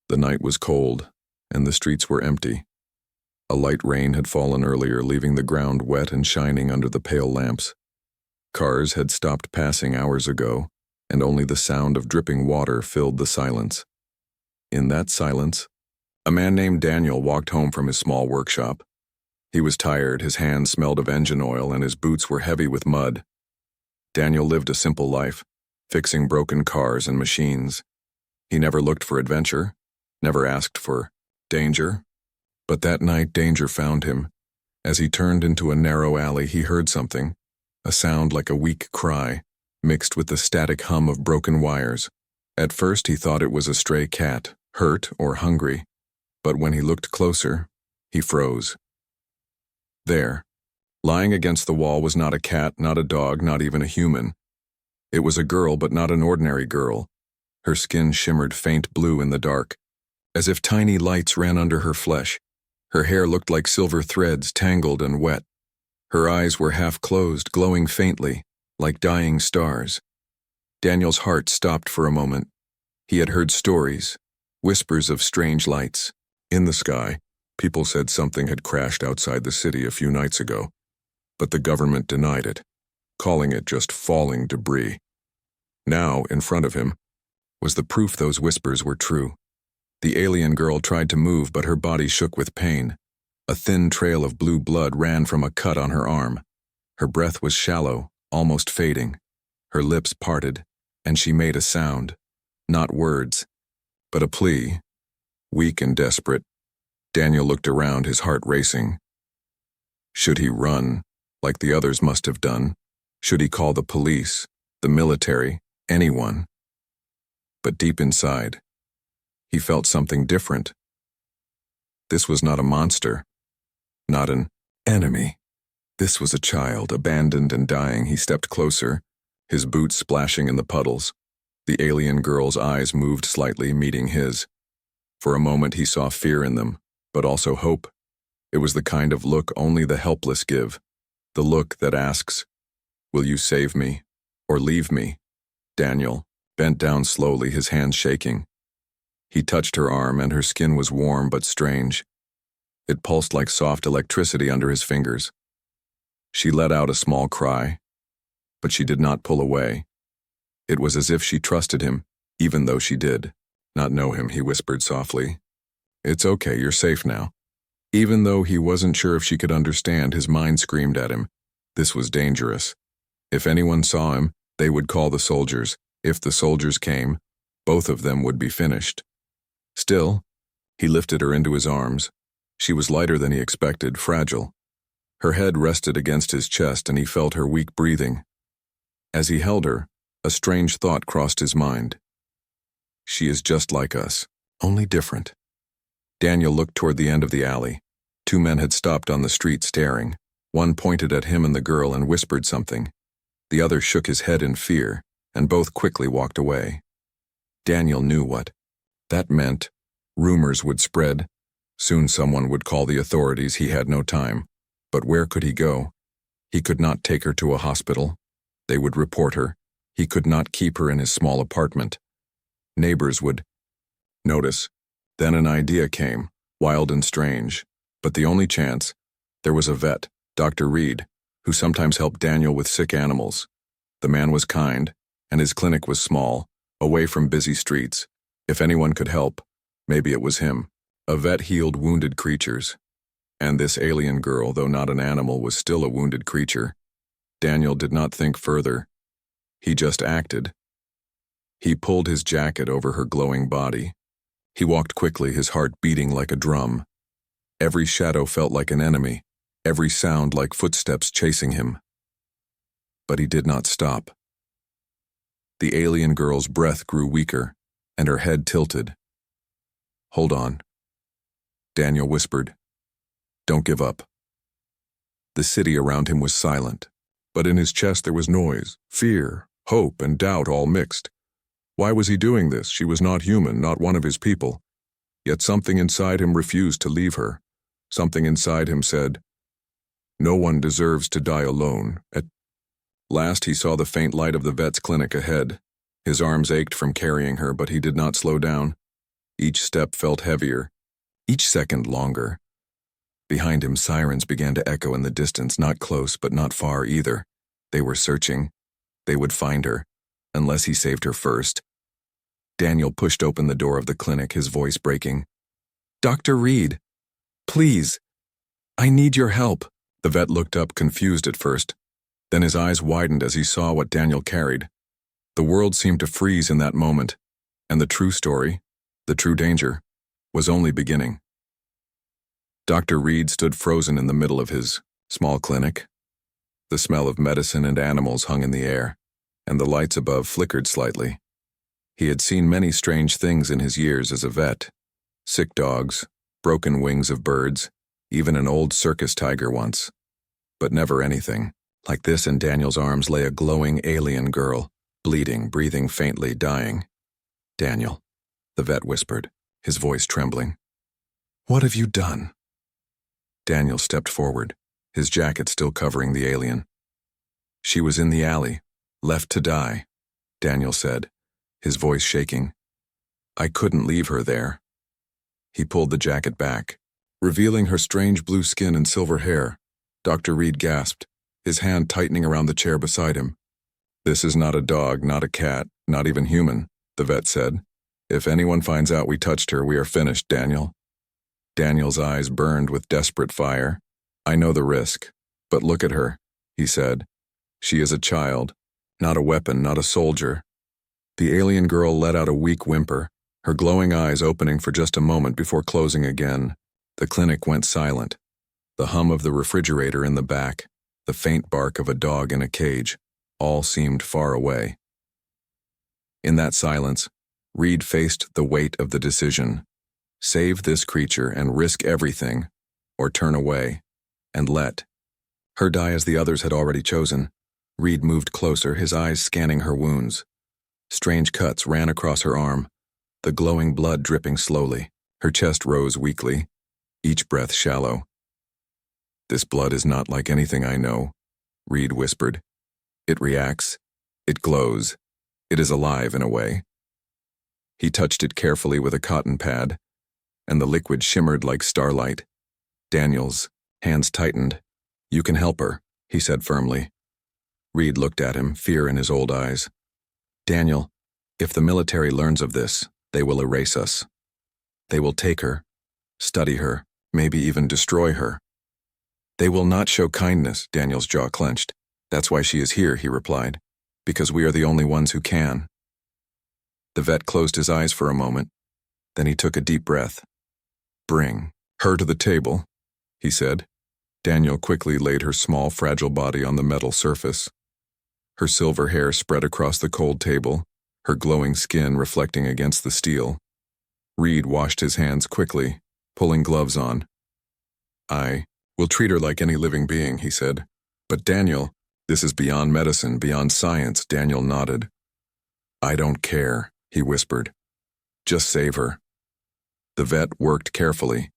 The night was cold, and the streets were empty. A light rain had fallen earlier, leaving the ground wet and shining under the pale lamps. Cars had stopped passing hours ago, and only the sound of dripping water filled the silence. In that silence, a man named Daniel walked home from his small workshop. He was tired, his hands smelled of engine oil, and his boots were heavy with mud. Daniel lived a simple life, fixing broken cars and machines. He never looked for adventure, never asked for danger. But that night danger found him. As he turned into a narrow alley, he heard something, a sound like a weak cry, mixed with the static hum of broken wires. At first he thought it was a stray cat, hurt or hungry, but when he looked closer, he froze. There, lying against the wall, was not a cat, not a dog, not even a human. It was a girl, but not an ordinary girl. Her skin shimmered faint blue in the dark, as if tiny lights ran under her flesh. Her hair looked like silver threads, tangled and wet. Her eyes were half closed, glowing faintly, like dying stars. Daniel's heart stopped for a moment. He had heard stories, whispers of strange lights. In the sky, people said something had crashed outside the city a few nights ago, but the government denied it, calling it just falling debris. Now, in front of him, was the proof those whispers were true. The alien girl tried to move, but her body shook with pain. A thin trail of blue blood ran from a cut on her arm. Her breath was shallow, almost fading. Her lips parted, and she made a sound. Not words, but a plea. Weak and desperate, Daniel looked around, his heart racing. Should he run, like the others must have done? Should he call the police, the military, anyone? But deep inside, he felt something different. This was not a monster, not an enemy. This was a child, abandoned and dying. He stepped closer, his boots splashing in the puddles. The alien girl's eyes moved slightly, meeting his. For a moment he saw fear in them, but also hope. It was the kind of look only the helpless give, the look that asks, "Will you save me, or leave me?" Daniel bent down slowly, his hands shaking. He touched her arm, and her skin was warm but strange. It pulsed like soft electricity under his fingers. She let out a small cry, but she did not pull away. It was as if she trusted him, even though she did not know him. He whispered softly, "It's okay, you're safe now." Even though he wasn't sure if she could understand, his mind screamed at him. This was dangerous. If anyone saw him, they would call the soldiers. If the soldiers came, both of them would be finished. Still, he lifted her into his arms. She was lighter than he expected, fragile. Her head rested against his chest, and he felt her weak breathing. As he held her, a strange thought crossed his mind. She is just like us, only different. Daniel looked toward the end of the alley. Two men had stopped on the street staring. One pointed at him and the girl and whispered something. The other shook his head in fear, and both quickly walked away. Daniel knew what that meant. Rumors would spread. Soon someone would call the authorities. He had no time. But where could he go? He could not take her to a hospital. They would report her. He could not keep her in his small apartment. Neighbors would notice. Then an idea came, wild and strange. But the only chance, there was a vet, Dr. Reed, who sometimes helped Daniel with sick animals. The man was kind, and his clinic was small, away from busy streets. If anyone could help, maybe it was him. A vet healed wounded creatures. And this alien girl, though not an animal, was still a wounded creature. Daniel did not think further. He just acted. He pulled his jacket over her glowing body. He walked quickly, his heart beating like a drum. Every shadow felt like an enemy, every sound like footsteps chasing him. But he did not stop. The alien girl's breath grew weaker, and her head tilted. "Hold on," Daniel whispered. "Don't give up." The city around him was silent, but in his chest there was noise, fear, hope, and doubt all mixed. Why was he doing this? She was not human, not one of his people. Yet something inside him refused to leave her. Something inside him said, "No one deserves to die alone." At last he saw the faint light of the vet's clinic ahead. His arms ached from carrying her, but he did not slow down. Each step felt heavier, each second longer. Behind him, sirens began to echo in the distance, not close but not far either. They were searching. They would find her, unless he saved her first. Daniel pushed open the door of the clinic, his voice breaking. "Dr. Reed, please, I need your help." The vet looked up, confused at first. Then his eyes widened as he saw what Daniel carried. The world seemed to freeze in that moment, and the true story, the true danger, was only beginning. Dr. Reed stood frozen in the middle of his small clinic. The smell of medicine and animals hung in the air, and the lights above flickered slightly. He had seen many strange things in his years as a vet. Sick dogs, broken wings of birds, even an old circus tiger once. But never anything like this. In Daniel's arms lay a glowing alien girl, bleeding, breathing faintly, dying. "Daniel," the vet whispered, his voice trembling. "What have you done?" Daniel stepped forward, his jacket still covering the alien. "She was in the alley, left to die," Daniel said, his voice shaking. "I couldn't leave her there." He pulled the jacket back, revealing her strange blue skin and silver hair. Dr. Reed gasped, his hand tightening around the chair beside him. "This is not a dog, not a cat, not even human," the vet said. "If anyone finds out we touched her, we are finished, Daniel." Daniel's eyes burned with desperate fire. "I know the risk, but look at her," he said. "She is a child, not a weapon, not a soldier." The alien girl let out a weak whimper, her glowing eyes opening for just a moment before closing again. The clinic went silent. The hum of the refrigerator in the back, the faint bark of a dog in a cage, all seemed far away. In that silence, Reed faced the weight of the decision. Save this creature and risk everything, or turn away, and let her die as the others had already chosen. Reed moved closer, his eyes scanning her wounds. Strange cuts ran across her arm, the glowing blood dripping slowly. Her chest rose weakly, each breath shallow. "This blood is not like anything I know," Reed whispered. "It reacts, it glows, it is alive in a way." He touched it carefully with a cotton pad, and the liquid shimmered like starlight. Daniel's hands tightened. "You can help her," he said firmly. Reed looked at him, fear in his old eyes. "Daniel, if the military learns of this, they will erase us. They will take her, study her, maybe even destroy her." "They will not show kindness," Daniel's jaw clenched. "That's why she is here," he replied. "Because we are the only ones who can." The vet closed his eyes for a moment. Then he took a deep breath. "Bring her to the table," he said. Daniel quickly laid her small, fragile body on the metal surface. Her silver hair spread across the cold table, her glowing skin reflecting against the steel. Reed washed his hands quickly, pulling gloves on. "I will treat her like any living being," he said. "But Daniel, this is beyond medicine, beyond science." Daniel nodded. "I don't care," he whispered. "Just save her." The vet worked carefully.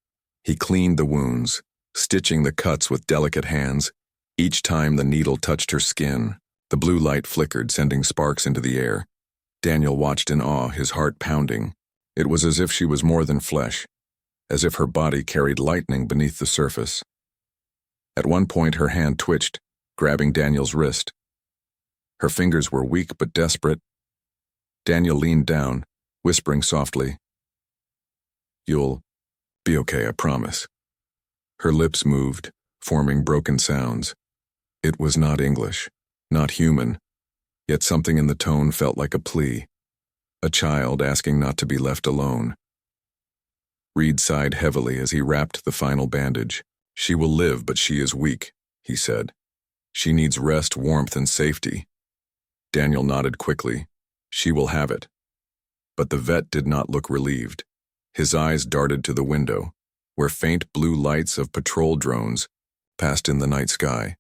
He cleaned the wounds, stitching the cuts with delicate hands. Each time the needle touched her skin, the blue light flickered, sending sparks into the air. Daniel watched in awe, his heart pounding. It was as if she was more than flesh, as if her body carried lightning beneath the surface. At one point, her hand twitched, grabbing Daniel's wrist. Her fingers were weak but desperate. Daniel leaned down, whispering softly, "You'll be okay, I promise." Her lips moved, forming broken sounds. It was not English, not human, yet something in the tone felt like a plea, a child asking not to be left alone. Reed sighed heavily as he wrapped the final bandage. "She will live, but she is weak," he said. "She needs rest, warmth, and safety." Daniel nodded quickly. "She will have it." But the vet did not look relieved. His eyes darted to the window, where faint blue lights of patrol drones passed in the night sky.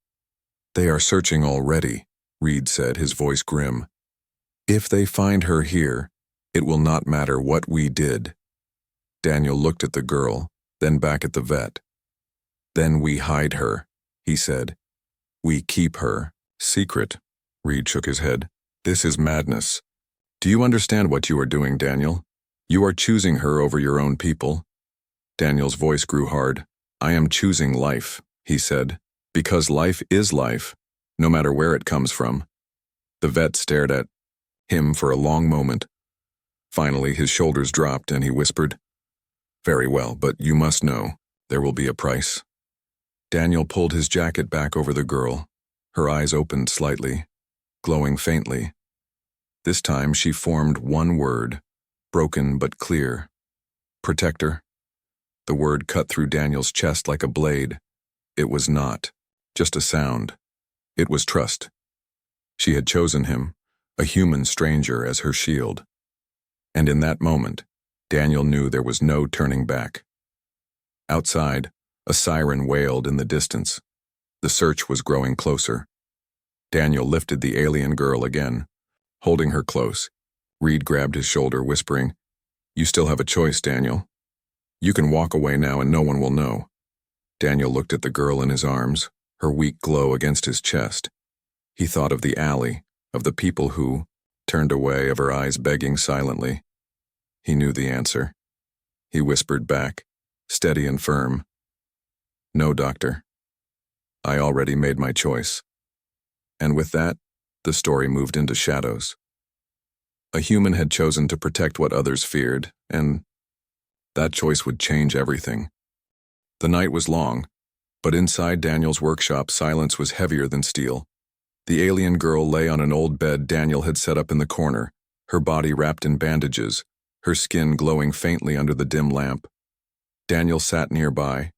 "They are searching already," Reed said, his voice grim. "If they find her here, it will not matter what we did." Daniel looked at the girl, then back at the vet. "Then we hide her," he said. "We keep her secret." Reed shook his head. "This is madness. Do you understand what you are doing, Daniel? You are choosing her over your own people. Daniel's voice grew hard. I am choosing life, he said, because life is life, no matter where it comes from. The vet stared at him for a long moment. Finally, his shoulders dropped and he whispered, Very well, but you must know, there will be a price. Daniel pulled his jacket back over the girl. Her eyes opened slightly, glowing faintly. This time she formed one word, broken but clear. Protector. The word cut through Daniel's chest like a blade. It was not just a sound. It was trust. She had chosen him, a human stranger, as her shield. And in that moment, Daniel knew there was no turning back. Outside, a siren wailed in the distance. The search was growing closer. Daniel lifted the alien girl again. Holding her close, Reed grabbed his shoulder, whispering, You still have a choice, Daniel. You can walk away now and no one will know. Daniel looked at the girl in his arms, her weak glow against his chest. He thought of the alley, of the people who turned away, of her eyes begging silently. He knew the answer. He whispered back, steady and firm, No, doctor. I already made my choice. And with that, the story moved into shadows. A human had chosen to protect what others feared, and that choice would change everything. The night was long, but inside Daniel's workshop, silence was heavier than steel. The alien girl lay on an old bed Daniel had set up in the corner, her body wrapped in bandages, her skin glowing faintly under the dim lamp. Daniel sat nearby,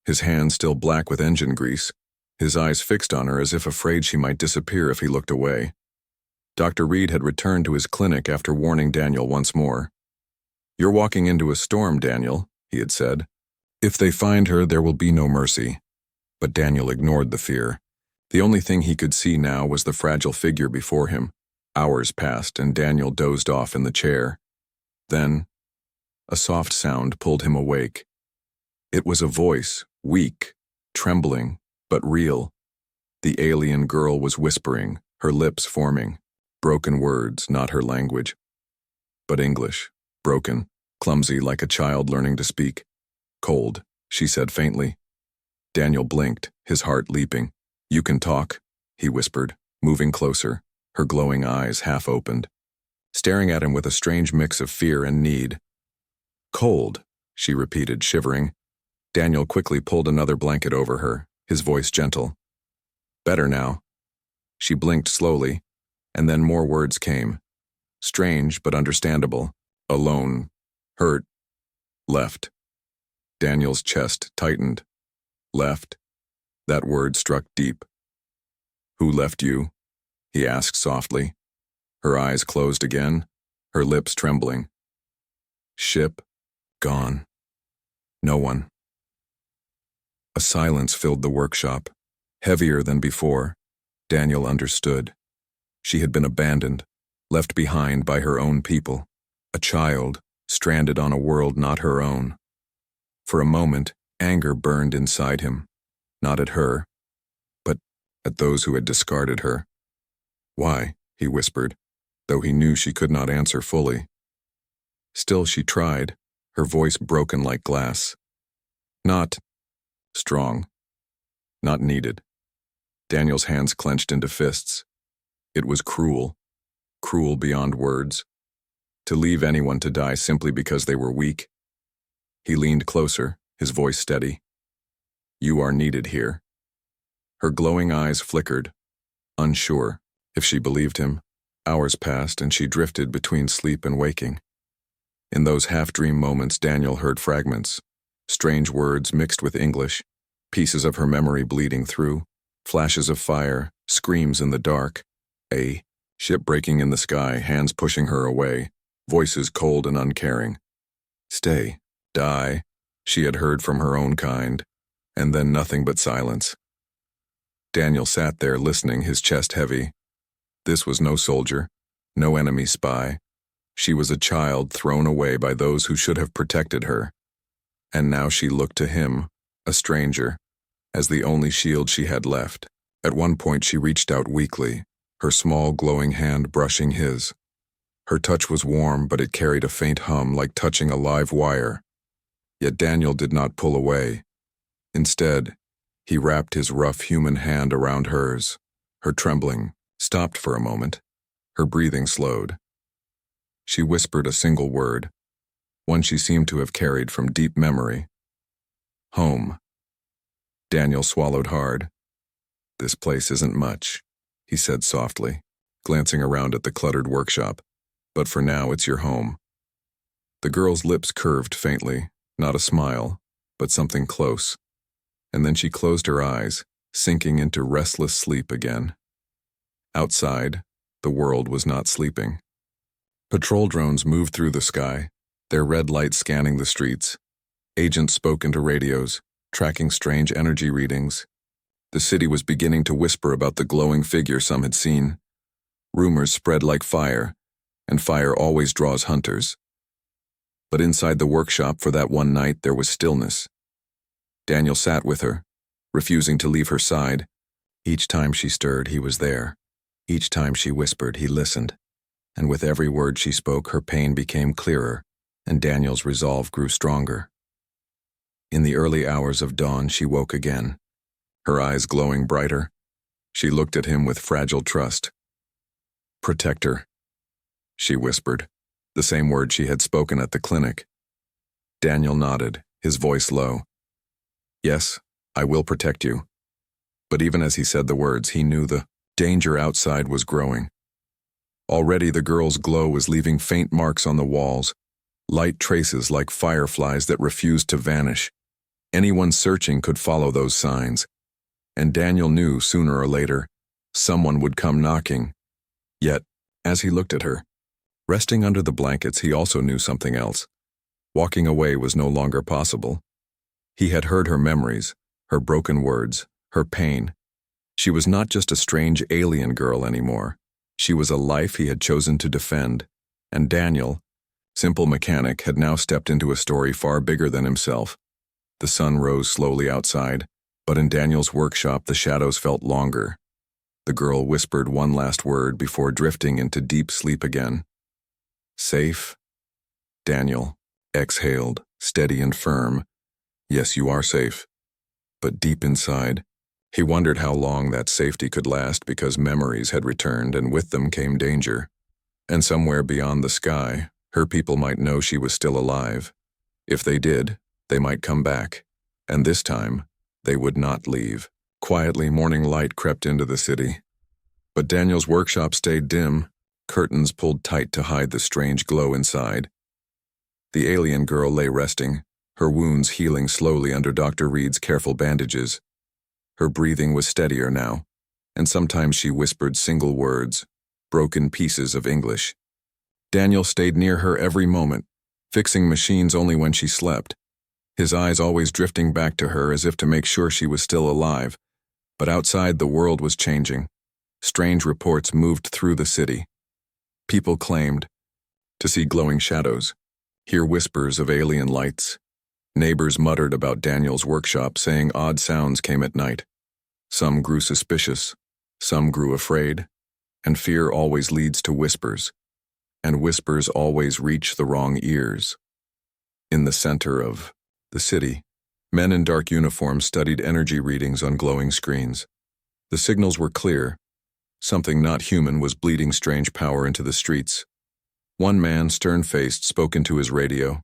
his hands still black with engine grease, his eyes fixed on her as if afraid she might disappear if he looked away. Dr. Reed had returned to his clinic after warning Daniel once more. You're walking into a storm, Daniel, he had said. If they find her, there will be no mercy. But Daniel ignored the fear. The only thing he could see now was the fragile figure before him. Hours passed, and Daniel dozed off in the chair. Then, a soft sound pulled him awake. It was a voice, weak, trembling, but real. The alien girl was whispering, her lips forming. Broken words, not her language. But English, broken, clumsy like a child learning to speak. Cold, she said faintly. Daniel blinked, his heart leaping. You can talk, he whispered, moving closer, her glowing eyes half opened, staring at him with a strange mix of fear and need. Cold, she repeated, shivering. Daniel quickly pulled another blanket over her, his voice gentle. Better now. She blinked slowly, and then more words came. Strange but understandable. Alone. Hurt. Left. Daniel's chest tightened. Left. That word struck deep. Who left you? He asked softly. Her eyes closed again, her lips trembling. Ship. Gone. No one. A silence filled the workshop, heavier than before. Daniel understood. She had been abandoned, left behind by her own people, a child, stranded on a world not her own. For a moment, anger burned inside him, not at her, but at those who had discarded her. Why, he whispered, though he knew she could not answer fully. Still she tried, her voice broken like glass. Not strong. Not needed. Daniel's hands clenched into fists. It was cruel. Cruel beyond words. To leave anyone to die simply because they were weak. He leaned closer, his voice steady. You are needed here. Her glowing eyes flickered, unsure if she believed him. Hours passed and she drifted between sleep and waking. In those half-dream moments, Daniel heard fragments, strange words mixed with English, pieces of her memory bleeding through, flashes of fire, screams in the dark, a ship breaking in the sky, hands pushing her away, voices cold and uncaring. Stay, die, she had heard from her own kind, and then nothing but silence. Daniel sat there listening, his chest heavy. This was no soldier, no enemy spy. She was a child thrown away by those who should have protected her. And now she looked to him, a stranger, as the only shield she had left. At one point she reached out weakly, her small glowing hand brushing his. Her touch was warm, but it carried a faint hum like touching a live wire. Yet Daniel did not pull away. Instead, he wrapped his rough human hand around hers. Her trembling stopped for a moment. Her breathing slowed. She whispered a single word, one she seemed to have carried from deep memory. Home. Daniel swallowed hard. "This place isn't much," he said softly, glancing around at the cluttered workshop. "But for now, it's your home." The girl's lips curved faintly, not a smile, but something close. And then she closed her eyes, sinking into restless sleep again. Outside, the world was not sleeping. Patrol drones moved through the sky, their red lights scanning the streets. Agents spoke into radios, tracking strange energy readings. The city was beginning to whisper about the glowing figure some had seen. Rumors spread like fire, and fire always draws hunters. But inside the workshop for that one night there was stillness. Daniel sat with her, refusing to leave her side. Each time she stirred, he was there. Each time she whispered, he listened. And with every word she spoke, her pain became clearer, and Daniel's resolve grew stronger. In the early hours of dawn, she woke again, her eyes glowing brighter. She looked at him with fragile trust. "Protector," she whispered, the same word she had spoken at the clinic. Daniel nodded, his voice low. "Yes, I will protect you." But even as he said the words, he knew the danger outside was growing. Already the girl's glow was leaving faint marks on the walls, light traces like fireflies that refused to vanish. Anyone searching could follow those signs. And Daniel knew sooner or later, someone would come knocking. Yet, as he looked at her, resting under the blankets, he also knew something else. Walking away was no longer possible. He had heard her memories, her broken words, her pain. She was not just a strange alien girl anymore. She was a life he had chosen to defend. And Daniel, simple mechanic, had now stepped into a story far bigger than himself. The sun rose slowly outside, but in Daniel's workshop the shadows felt longer. The girl whispered one last word before drifting into deep sleep again. "Safe?" Daniel exhaled, steady and firm. "Yes, you are safe." But deep inside, he wondered how long that safety could last, because memories had returned and with them came danger. And somewhere beyond the sky, her people might know she was still alive. If they did, they might come back. And this time, they would not leave. Quietly, morning light crept into the city. But Daniel's workshop stayed dim, curtains pulled tight to hide the strange glow inside. The alien girl lay resting, her wounds healing slowly under Dr. Reed's careful bandages. Her breathing was steadier now, and sometimes she whispered single words, broken pieces of English. Daniel stayed near her every moment, fixing machines only when she slept, his eyes always drifting back to her as if to make sure she was still alive. But outside, the world was changing. Strange reports moved through the city. People claimed to see glowing shadows, hear whispers of alien lights. Neighbors muttered about Daniel's workshop, saying odd sounds came at night. Some grew suspicious, some grew afraid, and fear always leads to whispers, and whispers always reach the wrong ears. In the center of the city, men in dark uniforms studied energy readings on glowing screens. The signals were clear. Something not human was bleeding strange power into the streets. One man, stern-faced, spoke into his radio.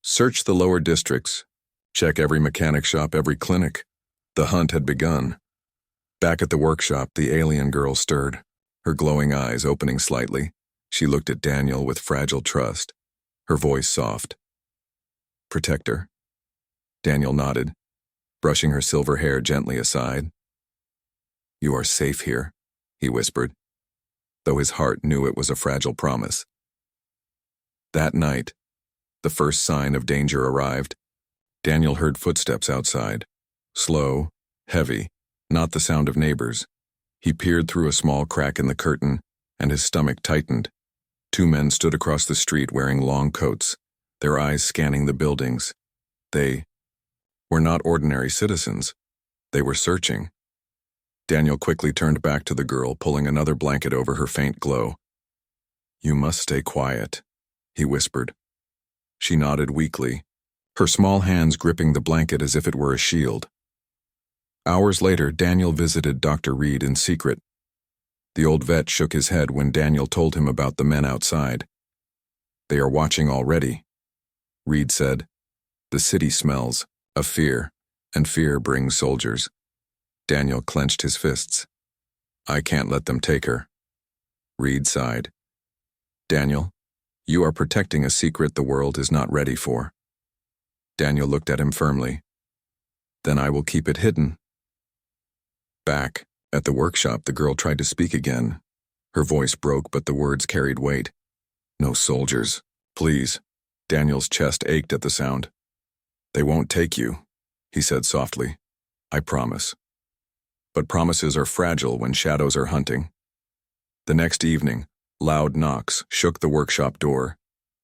"Search the lower districts. Check every mechanic shop, every clinic." The hunt had begun. Back at the workshop, the alien girl stirred, her glowing eyes opening slightly. She looked at Daniel with fragile trust, her voice soft. "Protector." Daniel nodded, brushing her silver hair gently aside. "You are safe here," he whispered, though his heart knew it was a fragile promise. That night, the first sign of danger arrived. Daniel heard footsteps outside, slow, heavy, not the sound of neighbors. He peered through a small crack in the curtain, and his stomach tightened. Two men stood across the street wearing long coats, their eyes scanning the buildings. They were not ordinary citizens. They were searching. Daniel quickly turned back to the girl, pulling another blanket over her faint glow. You must stay quiet, he whispered. She nodded weakly, her small hands gripping the blanket as if it were a shield. Hours later, Daniel visited Dr. Reed in secret. The old vet shook his head when Daniel told him about the men outside. They are watching already, Reed said. The city smells of fear, and fear brings soldiers. Daniel clenched his fists. I can't let them take her. Reed sighed. Daniel, you are protecting a secret the world is not ready for. Daniel looked at him firmly. Then I will keep it hidden. Back at the workshop, the girl tried to speak again. Her voice broke, but the words carried weight. No soldiers, please. Daniel's chest ached at the sound. They won't take you, he said softly. I promise. But promises are fragile when shadows are hunting. The next evening, loud knocks shook the workshop door.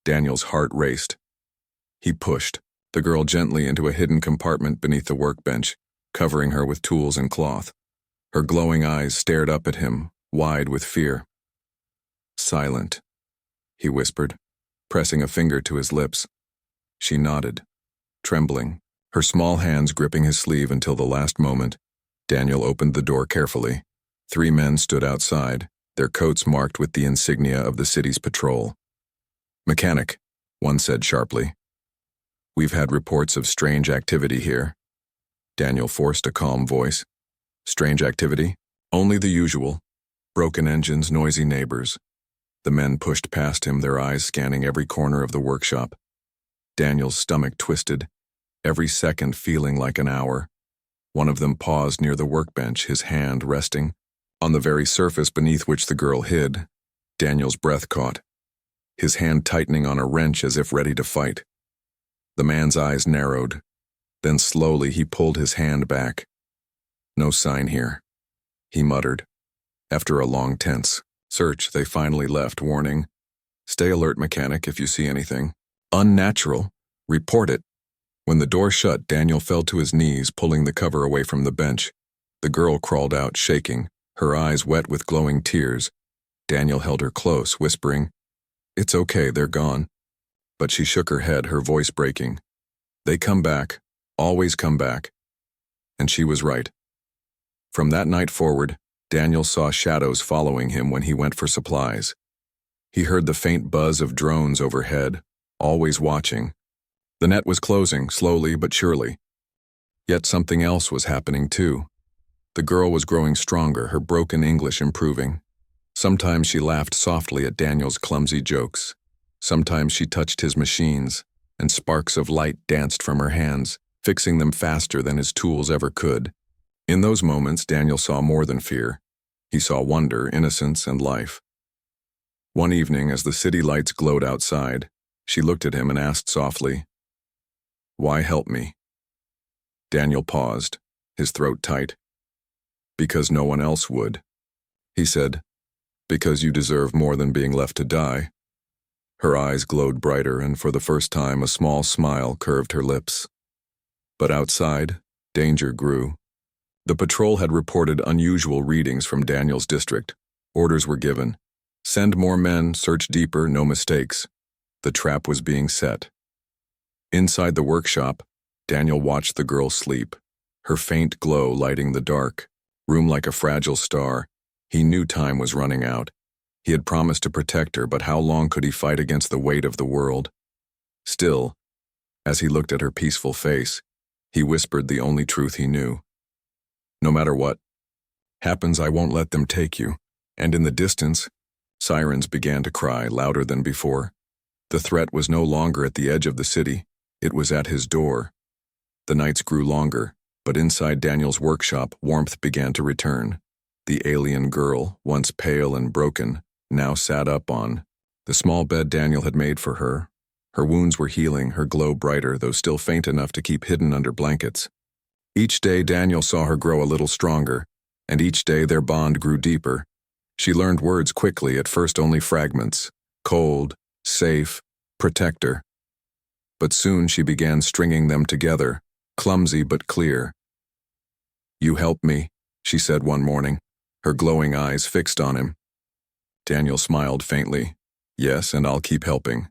Daniel's heart raced. He pushed the girl gently into a hidden compartment beneath the workbench, covering her with tools and cloth. Her glowing eyes stared up at him, wide with fear. Silent, he whispered, pressing a finger to his lips. She nodded, trembling, her small hands gripping his sleeve until the last moment. Daniel opened the door carefully. 3 men stood outside, their coats marked with the insignia of the city's patrol. Mechanic, one said sharply. We've had reports of strange activity here. Daniel forced a calm voice. Strange activity? Only the usual. Broken engines, noisy neighbors. The men pushed past him, their eyes scanning every corner of the workshop. Daniel's stomach twisted, every second feeling like an hour. One of them paused near the workbench, his hand resting on the very surface beneath which the girl hid. Daniel's breath caught, his hand tightening on a wrench as if ready to fight. The man's eyes narrowed. Then slowly he pulled his hand back. No sign here, he muttered. After a long tense search, they finally left, warning, stay alert, mechanic, if you see anything unnatural, report it. When the door shut, Daniel fell to his knees, pulling the cover away from the bench. The girl crawled out, shaking, her eyes wet with glowing tears. Daniel held her close, whispering, It's okay, they're gone. But she shook her head, her voice breaking. They come back, always come back. And she was right. From that night forward, Daniel saw shadows following him when he went for supplies. He heard the faint buzz of drones overhead, always watching. The net was closing, slowly but surely. Yet something else was happening too. The girl was growing stronger, her broken English improving. Sometimes she laughed softly at Daniel's clumsy jokes. Sometimes she touched his machines, and sparks of light danced from her hands, fixing them faster than his tools ever could. In those moments, Daniel saw more than fear. He saw wonder, innocence, and life. One evening, as the city lights glowed outside, she looked at him and asked softly, Why help me? Daniel paused, his throat tight. Because no one else would. He said, Because you deserve more than being left to die. Her eyes glowed brighter, and for the first time a small smile curved her lips. But outside, danger grew. The patrol had reported unusual readings from Daniel's district. Orders were given. Send more men, search deeper, no mistakes. The trap was being set. Inside the workshop, Daniel watched the girl sleep, her faint glow lighting the dark, room like a fragile star. He knew time was running out. He had promised to protect her, but how long could he fight against the weight of the world? Still, as he looked at her peaceful face, he whispered the only truth he knew. No matter what happens, I won't let them take you. And in the distance, sirens began to cry louder than before. The threat was no longer at the edge of the city. It was at his door. The nights grew longer, but inside Daniel's workshop, warmth began to return. The alien girl, once pale and broken, now sat up on the small bed Daniel had made for her. Her wounds were healing, her glow brighter, though still faint enough to keep hidden under blankets. Each day Daniel saw her grow a little stronger, and each day their bond grew deeper. She learned words quickly, at first only fragments: cold, safe, protector. But soon she began stringing them together, clumsy but clear. You helped me, she said one morning, her glowing eyes fixed on him. Daniel smiled faintly. Yes, and I'll keep helping.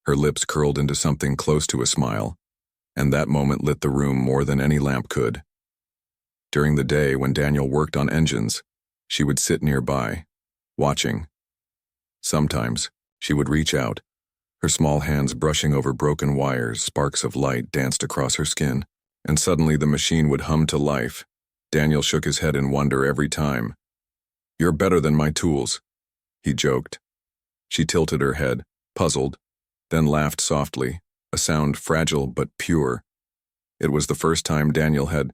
Her lips curled into something close to a smile, and that moment lit the room more than any lamp could. During the day, when Daniel worked on engines, she would sit nearby, watching. Sometimes, she would reach out, her small hands brushing over broken wires. Sparks of light danced across her skin, and suddenly the machine would hum to life. Daniel shook his head in wonder every time. "You're better than my tools," he joked. She tilted her head, puzzled, then laughed softly, a sound fragile but pure. It was the first time Daniel had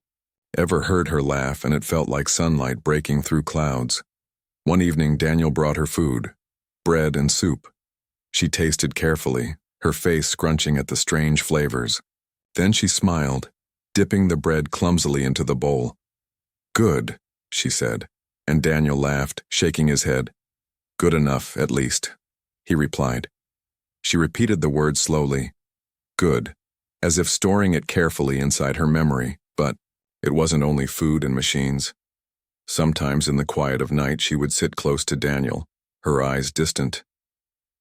ever heard her laugh, and it felt like sunlight breaking through clouds. One evening, Daniel brought her food, bread and soup. She tasted carefully, her face scrunching at the strange flavors. Then she smiled, dipping the bread clumsily into the bowl. "Good," she said, and Daniel laughed, shaking his head. "Good enough, at least," he replied. She repeated the word slowly, "good," as if storing it carefully inside her memory, but it wasn't only food and machines. Sometimes in the quiet of night she would sit close to Daniel, her eyes distant.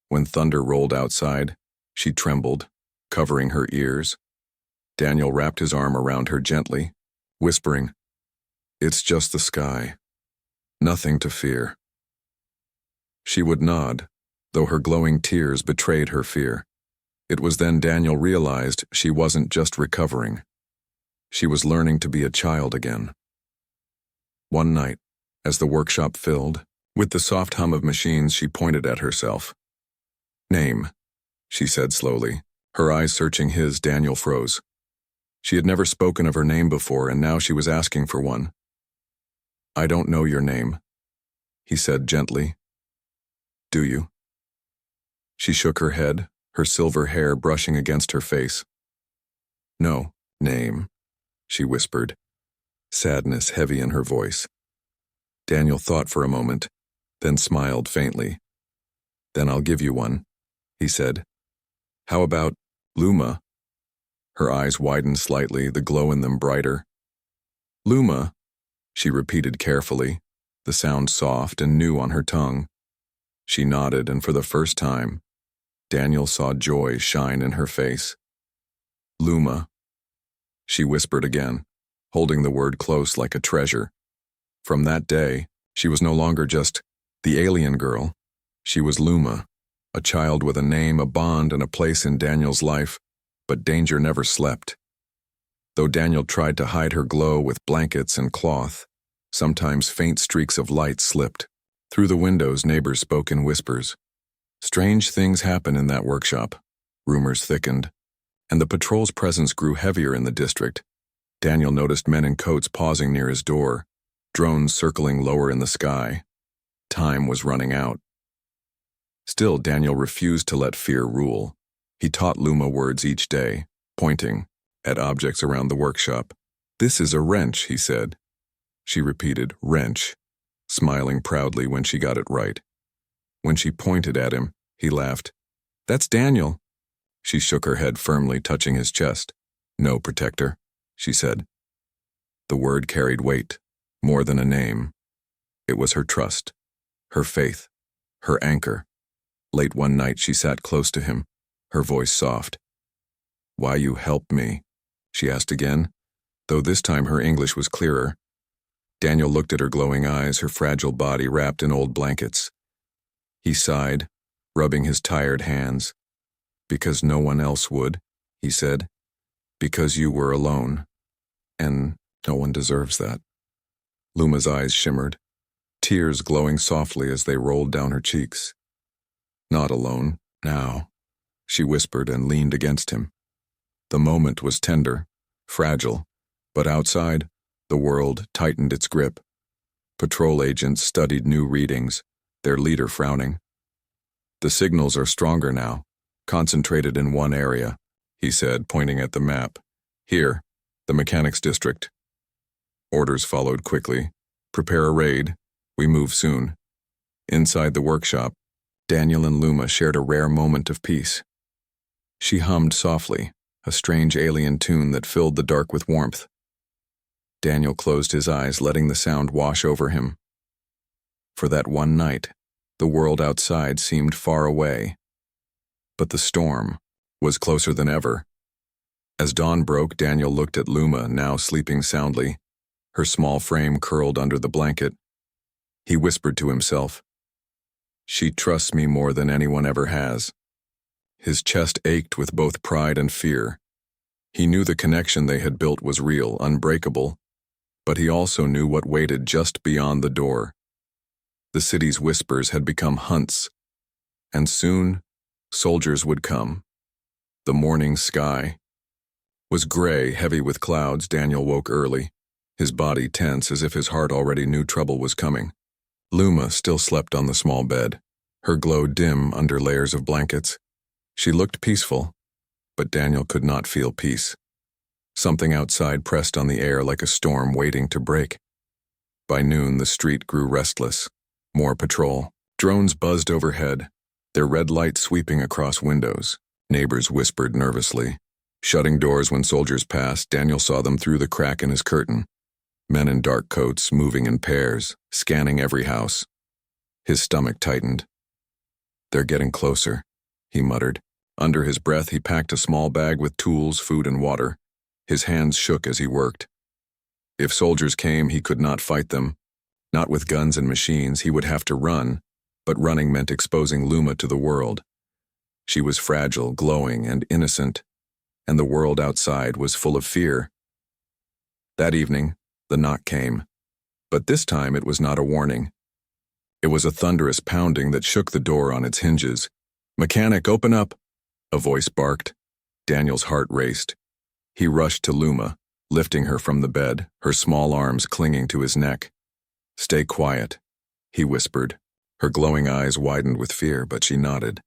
When thunder rolled outside, she trembled, covering her ears. Daniel wrapped his arm around her gently, whispering, "It's just the sky. Nothing to fear." She would nod, though her glowing tears betrayed her fear. It was then Daniel realized she wasn't just recovering. She was learning to be a child again. One night, as the workshop filled, with the soft hum of machines, she pointed at herself. "Name," she said slowly, her eyes searching his. Daniel froze. She had never spoken of her name before, and now she was asking for one. "I don't know your name," he said gently. "Do you?" She shook her head, her silver hair brushing against her face. "No, name," she whispered, sadness heavy in her voice. Daniel thought for a moment, then smiled faintly. "Then I'll give you one," he said. "How about Luma?" Her eyes widened slightly, the glow in them brighter. "Luma," she repeated carefully, the sound soft and new on her tongue. She nodded, and for the first time, Daniel saw joy shine in her face. "Luma," she whispered again, holding the word close like a treasure. From that day, she was no longer just the alien girl. She was Luma, a child with a name, a bond, and a place in Daniel's life, but danger never slept. Though Daniel tried to hide her glow with blankets and cloth, sometimes faint streaks of light slipped. Through the windows, neighbors spoke in whispers. Strange things happened in that workshop. Rumors thickened, and the patrol's presence grew heavier in the district. Daniel noticed men in coats pausing near his door, drones circling lower in the sky. Time was running out. Still, Daniel refused to let fear rule. He taught Luma words each day, pointing at objects around the workshop. "This is a wrench," he said. She repeated, "wrench," smiling proudly when she got it right. When she pointed at him, he laughed. "That's Daniel." She shook her head firmly, touching his chest. "No, protector," she said. The word carried weight, more than a name. It was her trust, her faith, her anchor. Late one night, she sat close to him, her voice soft. "Why you help me?" she asked again, though this time her English was clearer. Daniel looked at her glowing eyes, her fragile body wrapped in old blankets. He sighed, rubbing his tired hands. "Because no one else would," he said. "Because you were alone. And no one deserves that." Luma's eyes shimmered, tears glowing softly as they rolled down her cheeks. "Not alone, now," she whispered and leaned against him. The moment was tender, fragile, but outside, the world tightened its grip. Patrol agents studied new readings, their leader frowning. "The signals are stronger now, concentrated in one area," he said, pointing at the map. "Here, the mechanics district." Orders followed quickly. "Prepare a raid. We move soon." Inside the workshop, Daniel and Luma shared a rare moment of peace. She hummed softly, a strange alien tune that filled the dark with warmth. Daniel closed his eyes, letting the sound wash over him. For that one night, The world outside seemed far away. But the storm was closer than ever. As dawn broke, Daniel looked at Luma, now sleeping soundly, her small frame curled under the blanket. He whispered to himself, "She trusts me more than anyone ever has." His chest ached with both pride and fear. He knew the connection they had built was real, unbreakable, but he also knew what waited just beyond the door. The city's whispers had become hunts, and soon soldiers would come. The morning sky was gray, heavy with clouds. Daniel woke early, his body tense as if his heart already knew trouble was coming. Luma still slept on the small bed, her glow dim under layers of blankets. She looked peaceful, but Daniel could not feel peace. Something outside pressed on the air like a storm waiting to break. By noon, the street grew restless. More patrol. Drones buzzed overhead, their red light sweeping across windows. Neighbors whispered nervously. Shutting doors when soldiers passed, Daniel saw them through the crack in his curtain. Men in dark coats, moving in pairs, scanning every house. His stomach tightened. "They're getting closer," he muttered. Under his breath, he packed a small bag with tools, food, and water. His hands shook as he worked. If soldiers came, he could not fight them. Not with guns and machines. He would have to run, but running meant exposing Luma to the world. She was fragile, glowing, and innocent, and the world outside was full of fear. That evening, the knock came, but this time it was not a warning. It was a thunderous pounding that shook the door on its hinges. "Mechanic, open up!" a voice barked. Daniel's heart raced. He rushed to Luma, lifting her from the bed, her small arms clinging to his neck. "Stay quiet," he whispered. Her glowing eyes widened with fear, but she nodded.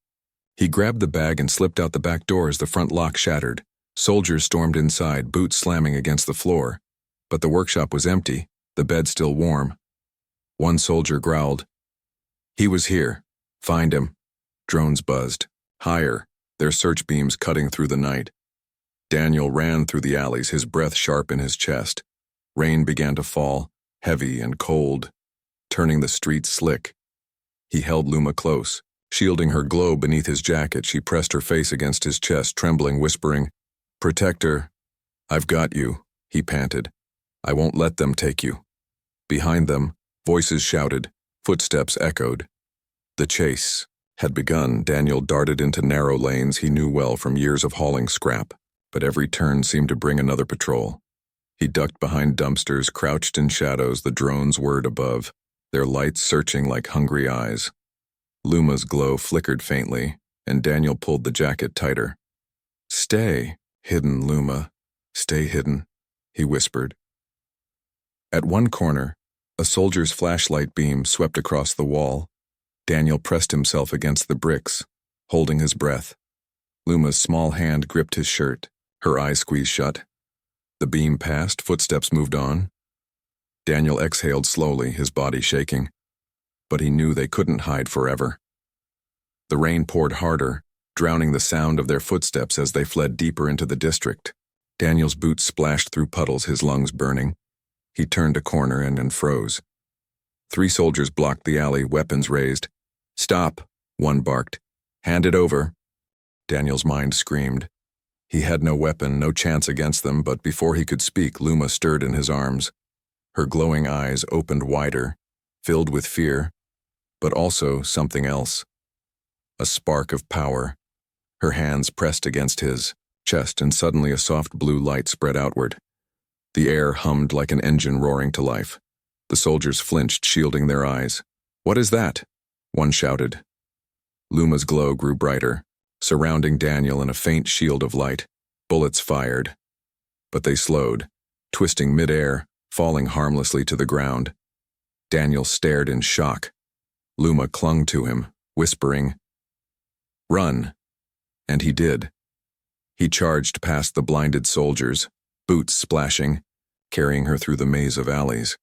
He grabbed the bag and slipped out the back door as the front lock shattered. Soldiers stormed inside, boots slamming against the floor. But the workshop was empty, the bed still warm. One soldier growled. "He was here. Find him." Drones buzzed. Higher, their search beams cutting through the night. Daniel ran through the alleys, his breath sharp in his chest. Rain began to fall, heavy and cold, turning the streets slick. He held Luma close, shielding her glow beneath his jacket. She pressed her face against his chest, trembling, whispering, "Protect her. I've got you," he panted. "I won't let them take you." Behind them, voices shouted, footsteps echoed. The chase had begun. Daniel darted into narrow lanes he knew well from years of hauling scrap, but every turn seemed to bring another patrol. He ducked behind dumpsters, crouched in shadows, the drones whirred above, their lights searching like hungry eyes. Luma's glow flickered faintly, and Daniel pulled the jacket tighter. "Stay hidden, Luma. Stay hidden," he whispered. At one corner, a soldier's flashlight beam swept across the wall. Daniel pressed himself against the bricks, holding his breath. Luma's small hand gripped his shirt, her eyes squeezed shut. The beam passed, footsteps moved on. Daniel exhaled slowly, his body shaking. But he knew they couldn't hide forever. The rain poured harder, drowning the sound of their footsteps as they fled deeper into the district. Daniel's boots splashed through puddles, his lungs burning. He turned a corner and then froze. 3 soldiers blocked the alley, weapons raised. "Stop," one barked. "Hand it over." Daniel's mind screamed. He had no weapon, no chance against them, but before he could speak, Luma stirred in his arms. Her glowing eyes opened wider, filled with fear, but also something else. A spark of power. Her hands pressed against his chest, and suddenly a soft blue light spread outward. The air hummed like an engine roaring to life. The soldiers flinched, shielding their eyes. "What is that?" one shouted. Luma's glow grew brighter, surrounding Daniel in a faint shield of light. Bullets fired. But they slowed, twisting midair, falling harmlessly to the ground. Daniel stared in shock. Luma clung to him, whispering, "Run." And he did. He charged past the blinded soldiers, boots splashing, carrying her through the maze of alleys.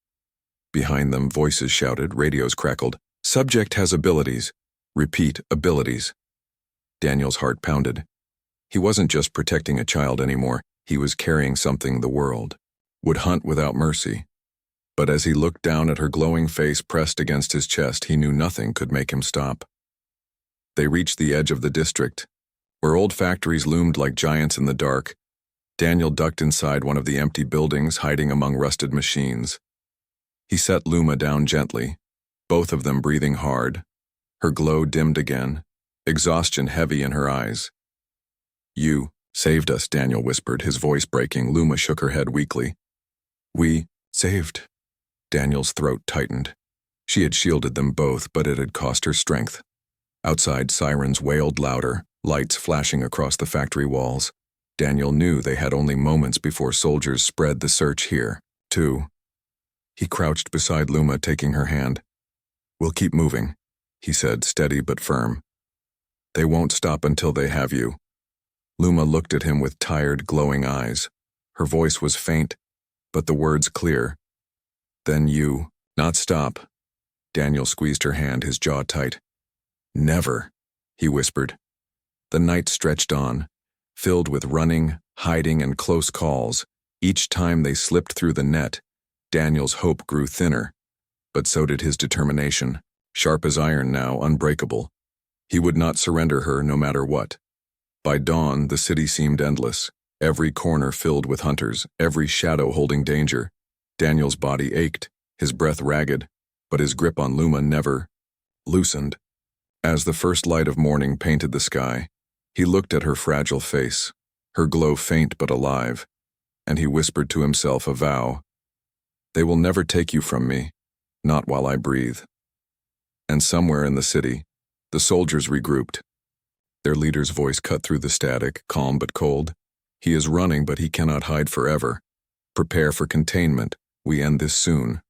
Behind them, voices shouted, radios crackled. "Subject has abilities. Repeat, abilities." Daniel's heart pounded. He wasn't just protecting a child anymore. He was carrying something the world would hunt without mercy. But as he looked down at her glowing face pressed against his chest, he knew nothing could make him stop. They reached the edge of the district, where old factories loomed like giants in the dark. Daniel ducked inside one of the empty buildings, hiding among rusted machines. He set Luma down gently, both of them breathing hard. Her glow dimmed again, exhaustion heavy in her eyes. "You saved us," Daniel whispered, his voice breaking. Luma shook her head weakly. "We saved." Daniel's throat tightened. She had shielded them both, but it had cost her strength. Outside, sirens wailed louder, lights flashing across the factory walls. Daniel knew they had only moments before soldiers spread the search here, too. He crouched beside Luma, taking her hand. "We'll keep moving," he said, steady but firm. "They won't stop until they have you." Luma looked at him with tired, glowing eyes. Her voice was faint, but the words clear. "Then you, not stop." Daniel squeezed her hand, his jaw tight. "Never," he whispered. The night stretched on, filled with running, hiding, and close calls. Each time they slipped through the net, Daniel's hope grew thinner, but so did his determination, sharp as iron now, unbreakable. He would not surrender her no matter what. By dawn, the city seemed endless, every corner filled with hunters, every shadow holding danger. Daniel's body ached, his breath ragged, but his grip on Luma never loosened. As the first light of morning painted the sky, he looked at her fragile face, her glow faint but alive, and he whispered to himself a vow. "They will never take you from me, not while I breathe." And somewhere in the city, the soldiers regrouped. Their leader's voice cut through the static, calm but cold. "He is running, but he cannot hide forever. Prepare for containment. We end this soon."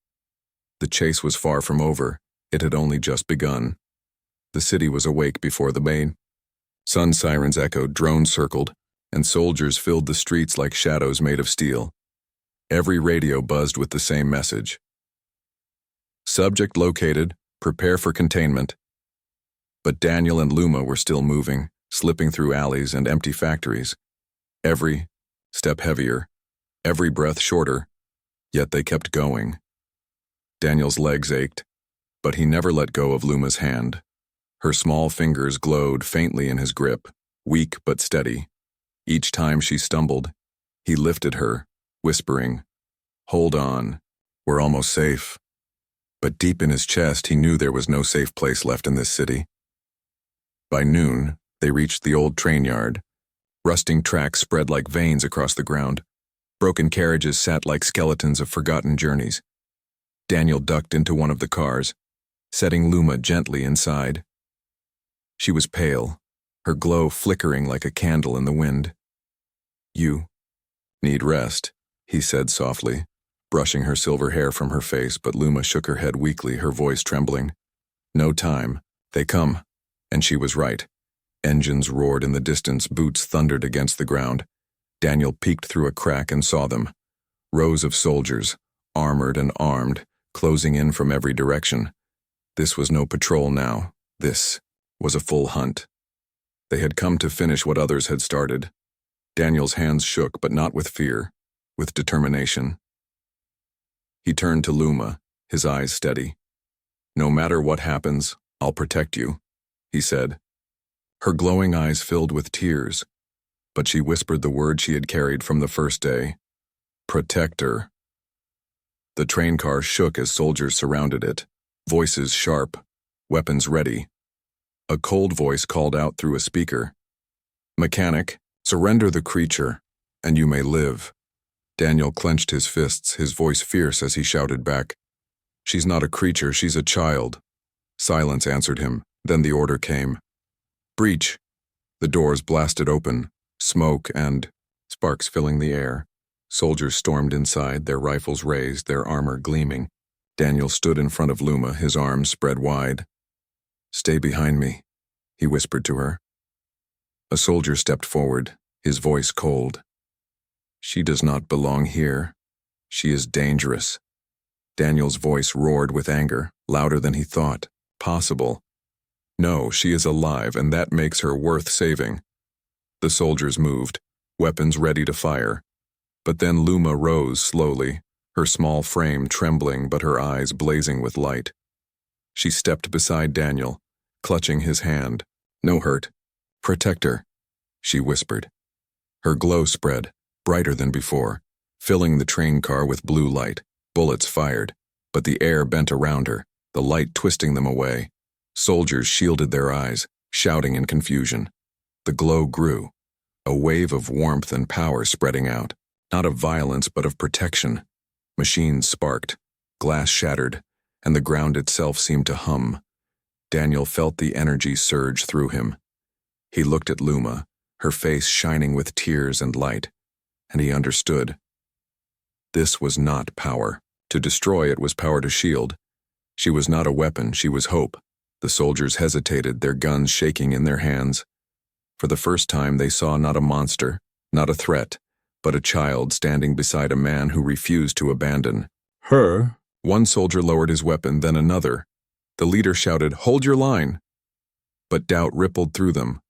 The chase was far from over. It had only just begun. The city was awake before the main. Sun sirens echoed, drones circled, and soldiers filled the streets like shadows made of steel. Every radio buzzed with the same message. "Subject located. Prepare for containment." But Daniel and Luma were still moving, slipping through alleys and empty factories. Every step heavier, every breath shorter, yet they kept going. Daniel's legs ached, but he never let go of Luma's hand. Her small fingers glowed faintly in his grip, weak but steady. Each time she stumbled, he lifted her, whispering, "Hold on, we're almost safe." But deep in his chest, he knew there was no safe place left in this city. By noon, they reached the old train yard. Rusting tracks spread like veins across the ground. Broken carriages sat like skeletons of forgotten journeys. Daniel ducked into one of the cars, setting Luma gently inside. She was pale, her glow flickering like a candle in the wind. "You need rest," he said softly, brushing her silver hair from her face, but Luma shook her head weakly, her voice trembling. "No time. They come." And she was right. Engines roared in the distance, boots thundered against the ground. Daniel peeked through a crack and saw them. Rows of soldiers, armored and armed, closing in from every direction. This was no patrol now. This was a full hunt. They had come to finish what others had started. Daniel's hands shook, but not with fear, with determination. He turned to Luma, his eyes steady. "No matter what happens, I'll protect you," he said. Her glowing eyes filled with tears, but she whispered the word she had carried from the first day. "Protector." The train car shook as soldiers surrounded it, voices sharp, weapons ready. A cold voice called out through a speaker. "Mechanic, surrender the creature, and you may live." Daniel clenched his fists, his voice fierce as he shouted back, "She's not a creature, she's a child." Silence answered him, then the order came. "Breach." The doors blasted open, smoke and sparks filling the air. Soldiers stormed inside, their rifles raised, their armor gleaming. Daniel stood in front of Luma, his arms spread wide. "Stay behind me," he whispered to her. A soldier stepped forward, his voice cold. "She does not belong here. She is dangerous." Daniel's voice roared with anger, louder than he thought possible. "No, she is alive, and that makes her worth saving." The soldiers moved, weapons ready to fire. But then Luma rose slowly, her small frame trembling but her eyes blazing with light. She stepped beside Daniel, clutching his hand. "No hurt. Protect her," she whispered. Her glow spread, brighter than before, filling the train car with blue light. Bullets fired, but the air bent around her, the light twisting them away. Soldiers shielded their eyes, shouting in confusion. The glow grew, a wave of warmth and power spreading out, not of violence but of protection. Machines sparked, glass shattered, and the ground itself seemed to hum. Daniel felt the energy surge through him. He looked at Luma, her face shining with tears and light, and he understood. This was not power. To destroy it was power to shield. She was not a weapon, she was hope. The soldiers hesitated, their guns shaking in their hands. For the first time they saw not a monster, not a threat, but a child standing beside a man who refused to abandon her. One soldier lowered his weapon, then another. The leader shouted, "Hold your line!" But doubt rippled through them.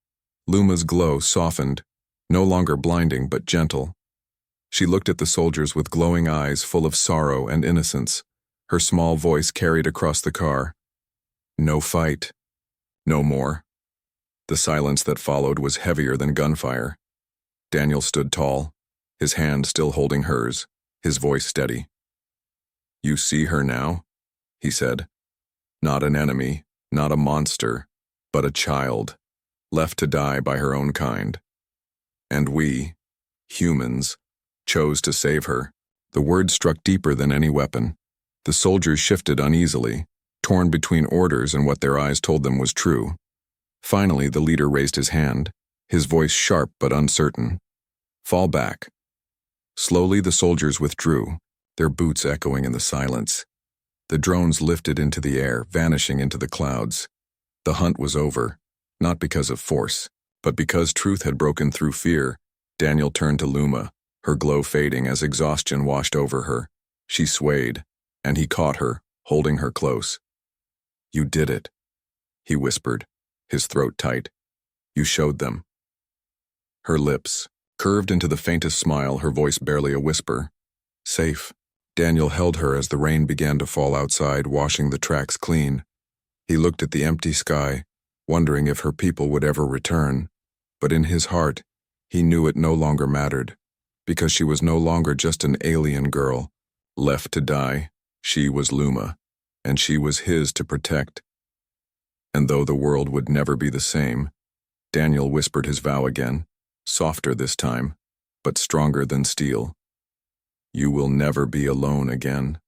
Luma's glow softened, no longer blinding but gentle. She looked at the soldiers with glowing eyes full of sorrow and innocence. Her small voice carried across the car. "No fight. No more." The silence that followed was heavier than gunfire. Daniel stood tall, his hand still holding hers, his voice steady. "You see her now?" he said. "Not an enemy, not a monster, but a child, left to die by her own kind. And we, humans, chose to save her." The word struck deeper than any weapon. The soldiers shifted uneasily, torn between orders and what their eyes told them was true. Finally, the leader raised his hand, his voice sharp but uncertain. "Fall back." Slowly the soldiers withdrew, their boots echoing in the silence. The drones lifted into the air, vanishing into the clouds. The hunt was over, not because of force, but because truth had broken through fear. Daniel turned to Luma, her glow fading as exhaustion washed over her. She swayed, and he caught her, holding her close. "You did it," he whispered, his throat tight. "You showed them." Her lips curved into the faintest smile, her voice barely a whisper. "Safe." Daniel held her as the rain began to fall outside, washing the tracks clean. He looked at the empty sky, wondering if her people would ever return. But in his heart, he knew it no longer mattered, because she was no longer just an alien girl, left to die. She was Luma, and she was his to protect. And though the world would never be the same, Daniel whispered his vow again, softer this time, but stronger than steel. "You will never be alone again."